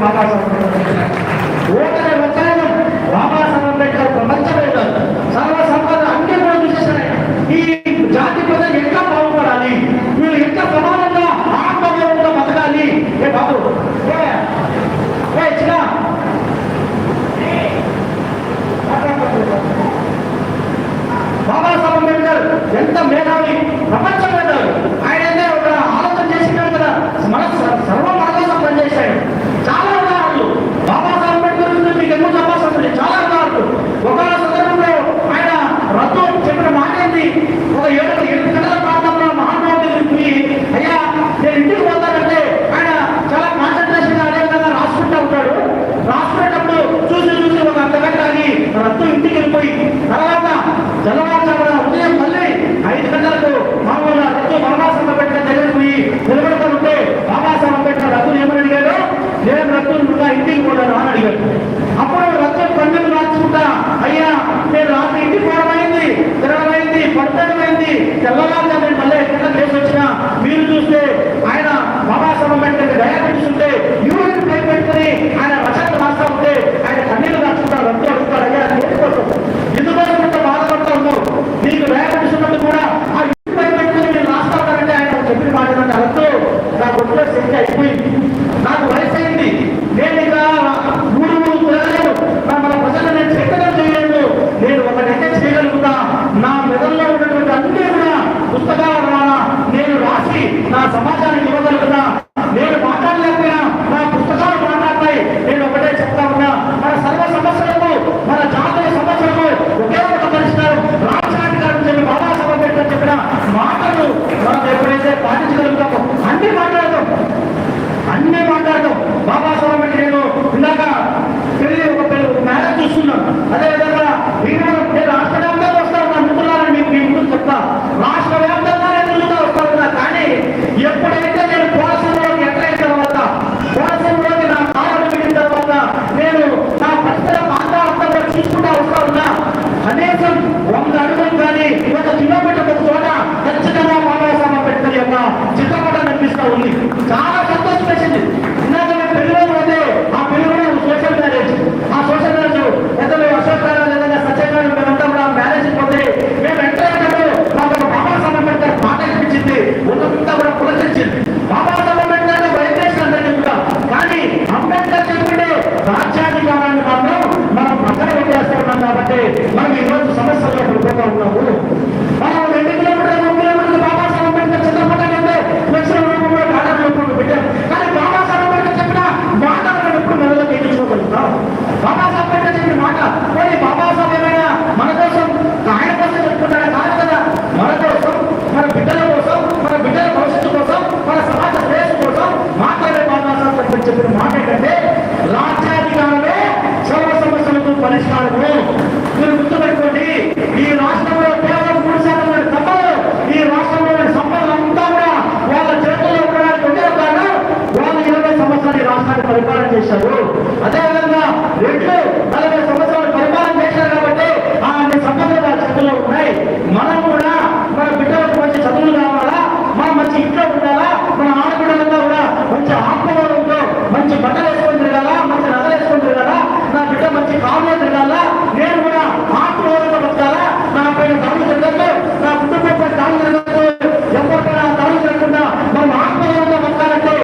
బాబాసాహెబ్ అంబేద్కర్. ఓటమి వచ్చాయని బాబాసాహెబ్ అంబేద్కర్ ప్రపంచమైన సర్వ సంపద అన్ని కూడా చూసేసారు. ఈ జాతి ప్రజలు ఎట్లా బాగుపడాలి, వీళ్ళు ఎట్లా సమానంగా ఆత్మగౌరవంగా బతకాలి. ఏ బాబు చిన్న బాబాసాహెబ్ అంబేద్కర్ ఎంత మేధావి, ప్రపంచ మేధావి. ఆయన ఒక ఆలోచన చేసినాడు కదా, మన సర్వ మార్గం పనిచేశాడు. చాలా ఉదాహరణలు బాబాసాహెబ్ అంబేద్కర్ గురించి మీకు ఎన్నో చెప్పాల్సి చాలా ఉదాహరణలు. ఒక సందర్భంలో ఆయన రద్దు చెప్పిన మాట ఏంటి, ఒక 7 గంటల ప్రాంతంలో మహానుభావుడికి అయ్యా నేను ఇంటికి పోతానంటే ఆయన చాలా కాన్సన్ట్రేషన్ అదే విధంగా రాసుకుంటూ ఉంటాడు. రాసుకునేటప్పుడు చూసి ఒక అర్ధగంట ఆగి రద్దు ఇంటికి వెళ్ళిపోయి తర్వాత తెల్లవారుజామున ఉదయం మళ్ళీ 5 గంటలకు మామూలుగా రద్దు బాబాసాహెబ్ అంబేద్కర్ దగ్గరికి పోయి నిలబడుతూ ఉంటే బాబాసాహెబ్ అంబేద్కర్ రద్దును ఏమని అడిగాడు, నేను రద్దుగా ఇంటికి పోతాను అని అడిగాడు. అప్పుడు రద్దు కన్నులు రాసుకుంటా అయ్యా నేను రాత్రి ఇంటికి పోవడమైంది, తిరగమైంది, పడతాడమైంది, తెల్లవారుజామున మళ్ళీ ఎక్కడ చేసి వచ్చినా మీరు చూస్తే ఆయన బాబాసాహెబ్ అంబేద్కర్ దయాపెట్టుకుంటే యూనియన్ పై పెట్టుకుని ఆయన రచనలు రాస్తా ఉంటే ఆయన కన్నీళ్ళు రాసుకుంటారు. రద్దు అడుగుతారు అయ్యా నేర్చుకోవచ్చు ఎందుకోసం ఇంత బాధపడుతూ ఉన్నావు, నీకు దయాపెట్టుకున్నట్టు కూడా ఆ యూనియన్ పై పెట్టుకుని మీరు రాస్తా ఉంటారంటే ఆయన చెప్పిన మాట రద్దు నాకు ఒంట్లో శక్తి అయిపోయింది, నాకు వయసు అయింది, నేను ఇక మూడు తిరగలేదు, మన ప్రజలు నేను చైతన్యం చేయలేదు, నేను ఒకటైతే చేయగలుగుతా, నా మెదల్లో ఉన్నటువంటి అన్ని కూడా పుస్తకాల ద్వారా నేను రాసి నా సమాజానికి ఇవ్వగలుగుతా, నేను మాట్లాడలేకపోయినా నా పుస్తకాలు మాట్లాడతాయి. నేను ఒకటే చెప్తా ఉన్నా, మన సర్వ సమస్యలకు మన జాతీయ సమస్యలకు ఒకే ఒక పరిష్కారం రాజ్యాంగ గారు చెప్పి బాబాసాహెబ్ అంబేద్కర్ చెప్పిన మాటలు మనం ఎప్పుడైతే పాటించగలుగుతామో అన్ని మాట్లాడతాం. బాబాసాహెబ్ అంబేద్కర్ నేను ఇందాక పెళ్లి ఒక మ్యారేజ్ చూస్తున్నాను. అదేవిధంగా నేను రాష్ట్ర వ్యాప్తంగా వస్తా ఉన్నా మిత్రులని మీకు మీ ముందు చెప్తా, రాష్ట్ర వ్యాప్తంగా నేను వస్తా ఉన్నా. కానీ ఎప్పుడైతే నేను కోనసీమలోకి ఎంటర్ అయిన తర్వాత, కోనసీమలోకి నా కాలం పెట్టిన తర్వాత నేను నా పరిసర ప్రాంతాలంతా చూసుకుంటా వస్తా ఉన్నా. కనీసం 100 అడుగులు కానీ 1 కిలోమీటర్ ఒక చోట ఖచ్చితంగా బాబాసాహెబ్ అంబేద్కర్ యొక్క చిత్రపటం కనిపిస్తూ ఉంది. చాలా సంతోషం వేసింది. ఇందాక మేము పెళ్లిలో పోతే ఆ పెళ్లి కూడా సోషల్ మ్యారేజ్, ఆ సోషల్ మ్యారేజ్ పెద్దలు అశోక్ గారు లేదా సత్య గారు మేమంతా కూడా మ్యారేజ్ పోతే మేము ఎంటర్ అయినప్పుడు మాకు బాబాసాహెబ్ అంబేద్కర్ మాట అనిపించింది, ఉన్నంతా కూడా పురస్కరించింది. బాబాసాహెబ్ అంబేద్కర్ వైబ్రేషన్ అందరికీ కూడా, కానీ అంబేద్కర్ చెప్పితే రాజ్యాధికారాన్ని మాత్రం మనం పక్కన పెట్టేస్తా ఉన్నాం. కాబట్టి మనం ఈరోజు సమస్యల్లో పడిపోతా ఉన్నాము. మనం 2 కిలోమీటర్లు 3 కిలోమీటర్లు బాబాసాహెబ్ అంబేద్కర్ చిత్రపటం అంటే లక్షల రూపంలో కాలం రూపంలో పెట్టాం. కానీ బాబాసాహెబ్ అంబేద్కర్ చెప్పిన మాట మనం ఎప్పుడు మెదడులో తీర్చుకోగలుగుతాం. బాబాసాహెబ్ అంబేద్కర్ చెప్పిన మాట పోయి బాబాసాహెబ్ ఏమైనా మన కోసం ఆయన కోసం చెప్పుకుంటారా? కాదు కదా. మన కోసం, మన బిడ్డల కోసం, మన బిడ్డల భవిష్యత్తు కోసం, మన సమాజ శ్రేయస్సు కోసం మాట్లాడే బాబాసాహెబ్ అంబేద్కర్ చెప్పిన మాట ఏంటంటే రాజ్యాధికారమే సర్వ సమస్యలకు పరిష్కారము. మీరు గుర్తుపెట్టుకోండి, ఈ రాష్ట్రంలో కేవలం 3% తప్పదు. ఈ రాష్ట్రంలోని సంపదలంతా కూడా వాళ్ళ చేతుల్లో ఉండడానికి ఒకే కారణం, వాళ్ళు 20 సంవత్సరాలు ఈ రాష్ట్రాన్ని పరిపాలన చేశారు. అదేవిధంగా 40 సంవత్సరాలు పరిపాలన చేశారు కాబట్టి ఆ అన్ని సంపదలు వాళ్ళ చేతుల్లో ఉన్నాయి. మనం కూడా మన బిడ్డలకు మంచి చదువులు కావాలా, మనం మంచి ఇంట్లో ఉండాలా, మన ఆడపిల్లలంతా కూడా మంచి ఆత్మగౌరవంతో మంచి బట్టలు వేసుకొని తిరగాల, మంచి నగలు వేసుకొని తిరగాల, నా బిడ్డ మంచి కావ్యం తిరగాల